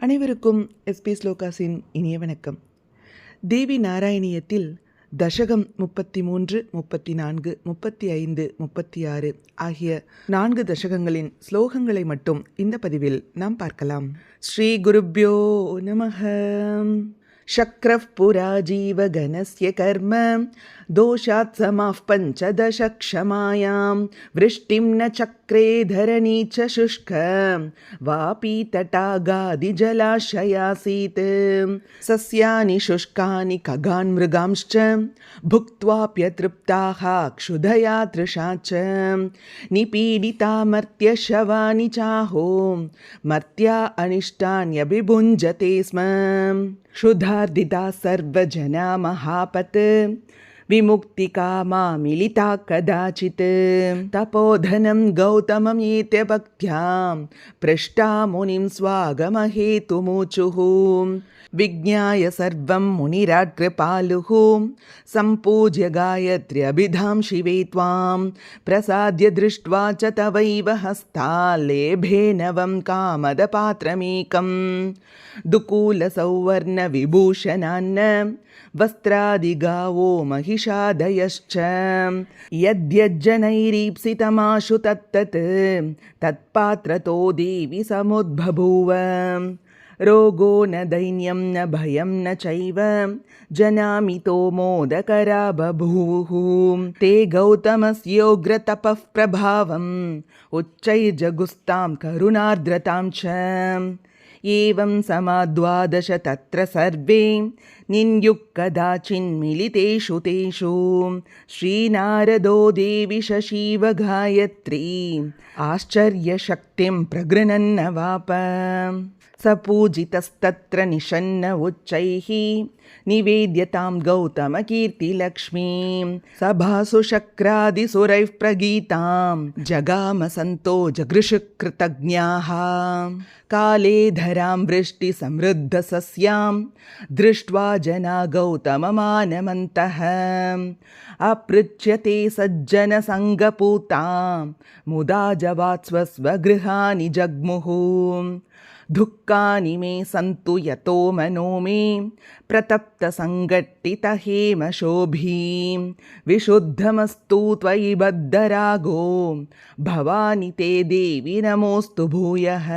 அனைவருக்கும் எஸ்பி ஸ்லோகாஸின் இனிய வணக்கம். தேவி நாராயணியத்தில் தசகம் 33, 34, 35, 36 ஆகிய 4 தசகங்களின் ஸ்லோகங்களை மட்டும் இந்த பதிவில் நாம் பார்க்கலாம். ஸ்ரீ குருப்யோ நமஹ. शक्रः पुरा जीवगणस्य कर्म दोषात् समाः पञ्चदश क्षमायां वृष्टिं न चक्रे धरणी च शुष्क वापी तटागादिजलाशयासीत् सस्यानि शुष्कानि खगान् मृगांश्च भुक्त्वाप्यतृप्ताः क्षुधया तृषा च निपीडिता मर्त्यशवानि चाहो मर्त्या अनिष्टान्यभिभुञ्जते स्म क्षुधार्दिता सर्वजना महापत् विमुक्तिकामा मिलिता कदाचित् तपोधनं गौतममेत्य भक्त्यां पृष्टा मुनिं स्वागमहेतुमुचुः विज्ञाय सर्वं मुनिराट् कृपालुः सम्पूज्य गायत्र्यभिधां शिवे त्वां प्रसाद्य दृष्ट्वा च तवैव हस्ताल्लेभे नवं कामदपात्रमेकं दुकूलसौवर्णविभूषणान्न वस्त्रादिगावो महिषादयश्च यद्यज्जनैरीप्सितमाशु तत्तत् तत्पात्रतो देवि समुद्बभूव रोगो न दैन्यं न भयं न चैव जनामितो मोदकरा बभूवुः ते गौतमस्योग्रतपः प्रभावम् उच्चैर्जगुस्तां करुणार्द्रतां च एवं समाद्वादश तत्र सर्वे निन्युक् कदाचिन्मिलितेषु तेषु श्रीनारदो देवि शशीव गायत्री आश्चर्यशक्तिं प्रगृह्णन्नवाप स पूजितस्तत्र निषन्न उच्चैः निवेद्यतां गौतमकीर्तिलक्ष्मीं सभासु शक्रादिसुरैः प्रगीतां जगाम सन्तो जगृषुकृतज्ञाः काले धरां वृष्टिसमृद्धसस्यां दृष्ट्वा जना गौतममानमन्तः अपृच्छ्यते सज्जनसङ्गपूतां मुदा जवात् स्वस्वगृहाणि जग्मुः दुःखानि मे सन्तु यतो मनो मे प्रतप्तसङ्गट्टितहेमशोभीं विशुद्धमस्तु त्वयि बद्धरागो भवानि ते देवि नमोऽस्तु भूयः.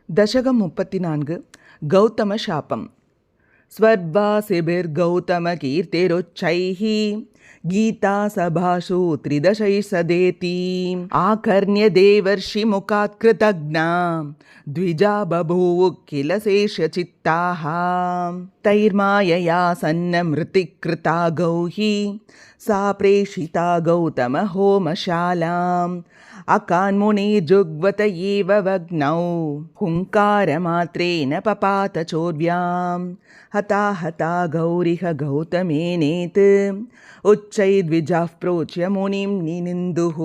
दशकं 34 गौतम शापम्. स्वर्वासिभिर्गौतमकीर्तिरुच्चैः गीता सभासु 13 सदेति आकर्ण्य देवर्षिमुखात् कृतज्ञा द्विजा बभूवुः किल शेषचित्ताः तैर्मायया सन्नमृतिकृता गौः सा प्रेषिता गौतम होमशालाम् अकान्मुनिर्जुग्वत एव वग्नौ हुङ्कारमात्रेण पपात चोर्व्यां हता गौरिह गौतमेनेत् उच्चैर्द्विजाः प्रोच्य मुनिं निनिन्दुः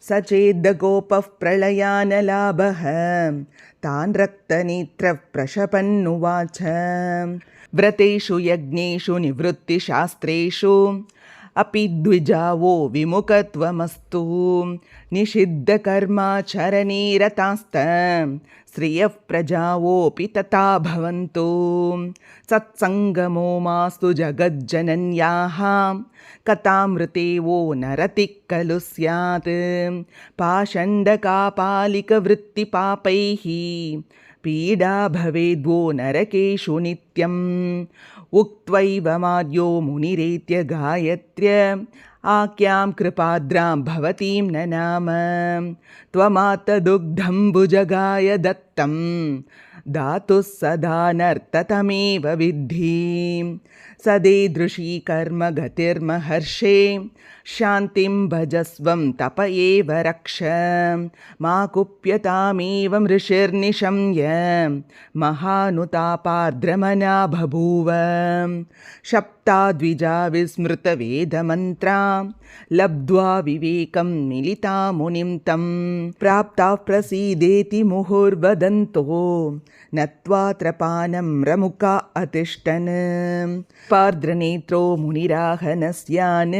स चेद्गोपः प्रलयानलाभः तान् रक्तनेत्रः प्रशपन्नुवाच व्रतेषु यज्ञेषु निवृत्तिशास्त्रेषु अपि द्विजावो विमुखत्वमस्तु निषिद्धकर्माचरणे रतास्त श्रियः प्रजावोऽपि तथा भवन्तु सत्सङ्गमो मास्तु जगज्जनन्याः कथामृते वो नरतिः खलु स्यात् पाषण्डकापालिकवृत्तिपापैः पीडा भवेद्वो नरकेषु नित्यम् उक्त्वैव मार्यो मुनिरेत्य गायत्र्य आख्यां कृपाद्रां भवतीं ननाम त्वमातदुग्धम्बुजगाय दत्तं दातुः सदा नर्ततमेव विद्धि सदेदृशी कर्मगतिर्महर्षे शान्तिं भजस्वं तप एव रक्ष मा कुप्यतामेवं ऋषिर्निशम्य महानुतापार्द्रमना बभूव शप्त तप्ता द्विजा विस्मृतवेदमन्त्रा लब्ध्वा विवेकं मिलिता मुनिं तं प्राप्ताः प्रसीदेति मुहुर्वदन्तो नत्वात्र पानं रमुका अतिष्ठन् पार्द्रनेत्रो मुनिराहनस्यान्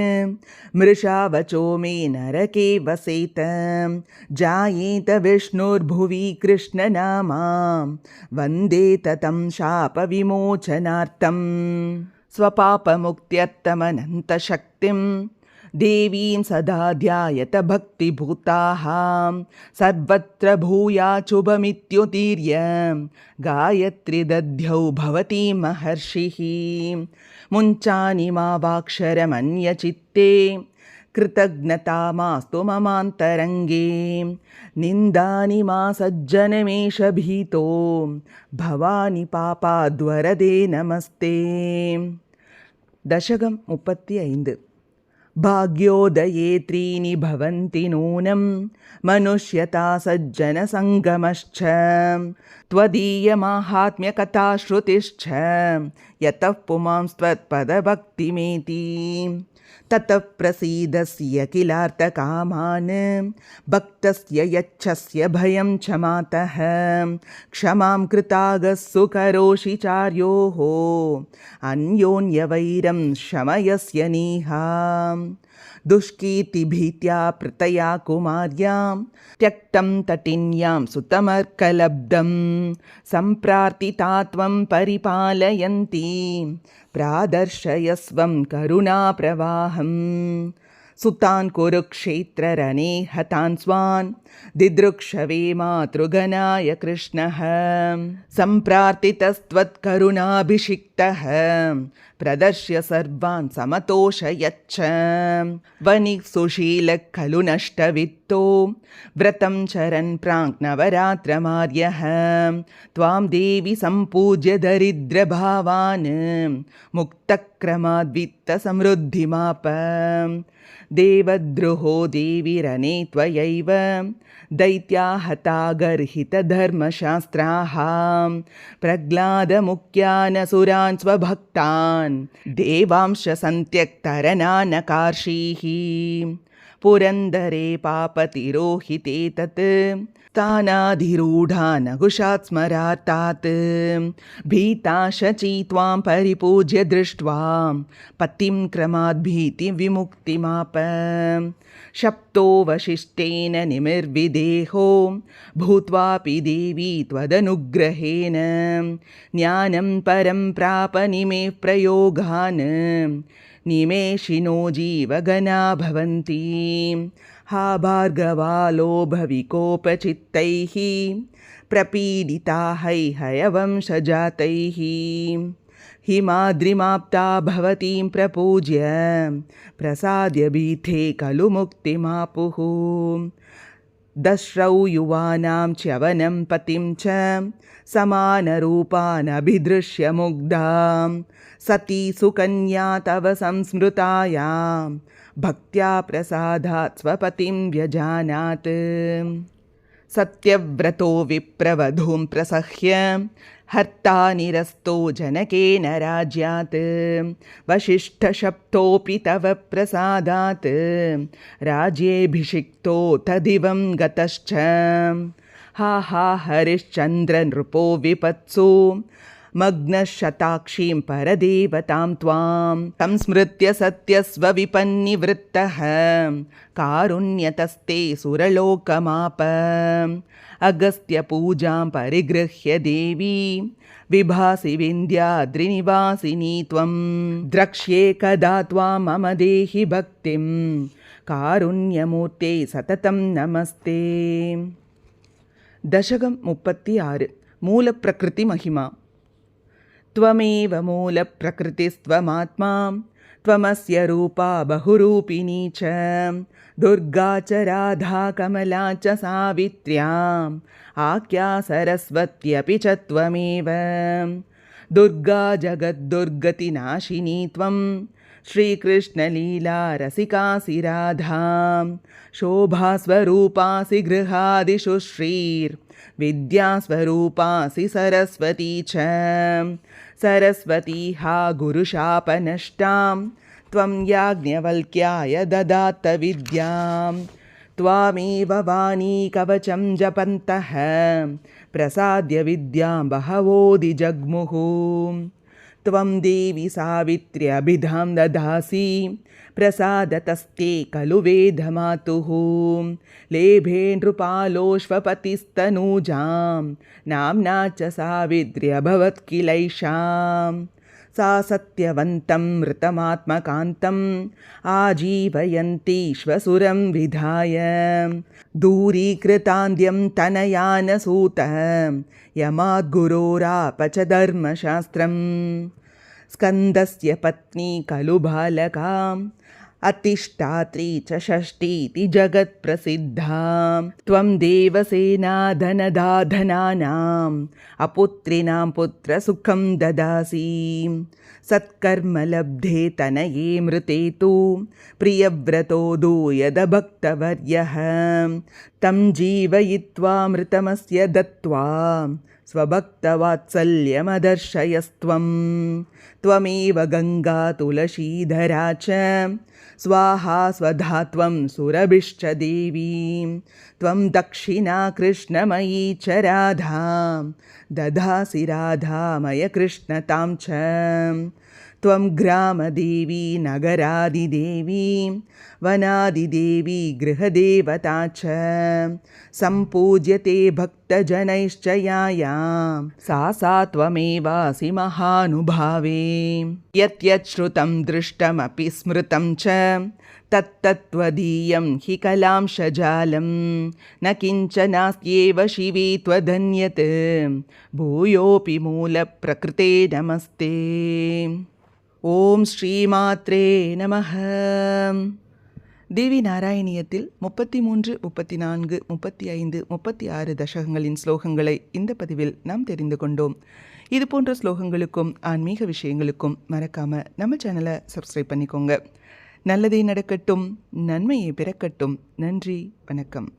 मृषावचो मे नरके वसेत जायेत विष्णुर्भुवि कृष्णनामा वन्देत तं शापविमोचनार्थं स्वपापमुक्त्यर्थमनन्तशक्तिं देवीं सदा ध्यायत भक्तिभूताः सर्वत्र भूयाचुभमित्युदीर्य गायत्री दध्यौ भवती महर्षिः मुञ्चानि मा वाक्षरमन्यचित्ते कृतज्ञता मास्तु ममान्तरङ्गे निन्दानि मा सज्जनमेष भीतो भवानि पापाद्वरदे नमस्ते. दशकं 35. भाग्योदये त्रीणि भवन्ति नूनं मनुष्यता सज्जनसङ्गमश्च त्वदीयमाहात्म्यकथाश्रुतिश्च यतः पुमांस्त्वत्पदभक्तिमेति ततः प्रसीदस्य किलार्थकामान् भक्तस्य यच्छस्य भयं च मातः क्षमां कृतागः सुकरोषि चार्योः अन्योन्यवैरं शमयस्य नीहा दुष्कीर्तिभीत्या प्रतया कुमार्यां त्यक्तं तटिन्यां सुतमर्कलब्धं सम्प्रार्थिता त्वं परिपालयन्ती प्रादर्शयस्वं करुणाप्रवाहम् सुतान् कुरुक्षेत्ररणे हतान् स्वान् दिदृक्षवे मातृगणाय कृष्णः सम्प्रार्थितस्त्वत्करुणाभिषिक्तः प्रदर्श्य सर्वान् समतोषयच्च वनिः सुशीलः खलु नष्टवित्तो व्रतं चरन् प्राङ्नवरात्रमार्यः त्वां देवि सम्पूज्य दरिद्रभावान् मुक्तक्रमाद्वित्तसमृद्धिमाप देवद्रोहो देविरने त्वयैव दैत्या हता गर्हितधर्मशास्त्राः प्रह्लादमुख्यानसुरान् स्वभक्तान् देवांश सन्त्यक्तरनानकार्षीः पुरन्दरे पापतिरोहिते तत् तानाधिरूढानघुषात् स्मरार्तात् भीता शची त्वां परिपूज्य दृष्ट्वा पतिं क्रमाद् भीतिविमुक्तिमाप शप्तो वसिष्ठेन निमिर्विदेहो भूत्वापि देवी त्वदनुग्रहेण ज्ञानं परं प्राप निमेः प्रयोगान् निमेषिनो जीवगणा भवन्ति हा भार्गवालोभविकोपचित्तैः प्रपीडिता हैहयवंशजातैः हिमाद्रिमाप्ता भवतीं प्रपूज्य प्रसाद्य भीते खलु मुक्तिमापुः दश्रौ युवानां च्यवनं पतिं च समानरूपानभिदृश्य मुग्धां सती सुकन्या तव संस्मृतायां भक्त्या प्रसादात् स्वपतिं व्यजानात् सत्यव्रतो विप्रवधूं प्रसह्य हर्ता निरस्तो जनकेन राज्यात् वसिष्ठशप्तोऽपि तव प्रसादात् राज्येऽभिषिक्तो तदिवं गतश्च हा हा हरिश्चन्द्र नृपो विपत्सु मग्नशताक्षीं परदेवतां त्वां संस्मृत्य सत्यस्वविपन्निवृत्तः कारुण्यतस्ते सुरलोकमाप अगस्त्यपूजां परिगृह्य देवी विभासि विन्ध्याद्रिनिवासिनी त्वं द्रक्ष्ये कदा त्वां मम देहि भक्तिं कारुण्यमूर्ते सततं नमस्ते. दशकं 36. मूलप्रकृतिमहिमा. त्वमेव मूलप्रकृतिस्त्वमात्मा त्वमस्य रूपा बहुरूपिणी च दुर्गा च राधा कमला च सावित्र्याम् आख्या सरस्वत्यपि च त्वमेव दुर्गा जगद्दुर्गतिनाशिनी त्वं श्रीकृष्णलीला रसिकासि राधां शोभास्वरूपासि गृहादिषु श्रीर्विद्यास्वरूपासि सरस्वती च सरस्वती हा गुरुशापनष्टां त्वं याज्ञवल्क्याय ददात्त विद्यां त्वामेव वाणी कवचं जपन्तः प्रसाद्य विद्यां बहवोऽधिजग्मुः त्वं देवी सावित्र्यभिधां ददासि प्रसादतस्ते खलु वेदमातुः लेभे नृपालोष्वपतिस्तनूजां नाम्ना च सावित्र्यभवत् किलैषां सा सत्यवन्तं मृतमात्मकान्तम् आजीवयन्तीश्वसुरं विधाय दूरीकृतान्त्यं तनयानसूतः यमाद्गुरोरापच धर्मशास्त्रं स्कन्दस्य पत्नी खलु बालकाम् अतिष्ठात्री च षष्ठीति जगत्प्रसिद्धा त्वं देवसेनाधनदाधनानाम् अपुत्रिणां पुत्रसुखं ददासि सत्कर्मलब्धे तनये मृते तु प्रियव्रतो दूयदभक्तवर्यः तं जीवयित्वा मृतमस्य दत्त्वा स्वभक्तवात्सल्यमदर्शयस्त्वं त्वमेव गङ्गा तुलसीधरा च स्वाहा स्वधा त्वं सुरभिश्च देवी त्वं दक्षिणा कृष्णमयी च राधा ददासि राधामय कृष्णतां च त्वं ग्रामदेवी नगरादिदेवी वनादिदेवी गृहदेवता च सम्पूज्यते भक्तजनैश्च यायां सा त्वमेवासि महानुभावे यत् श्रुतं दृष्टमपि स्मृतं च तत्तत्त्वदीयं हि कलांशजालं न किञ्चनास्त्येव शिवे त्वधन्यत् भूयोऽपि मूलप्रकृते नमस्ते। ஓம் ஸ்ரீமாத்ரே நமः. தேவி நாராயணியத்தில் 33, 34, 35, 36 தசகங்களின் ஸ்லோகங்களை இந்த பதிவில் நாம் தெரிந்து கொண்டோம். இது போன்ற ஸ்லோகங்களுக்கும் ஆன்மீக விஷயங்களுக்கும் மறக்காமல் நம்ம சேனலை சப்ஸ்கிரைப் பண்ணிக்கோங்க. நல்லதே நடக்கட்டும், நன்மையை பிறக்கட்டும். நன்றி, வணக்கம்.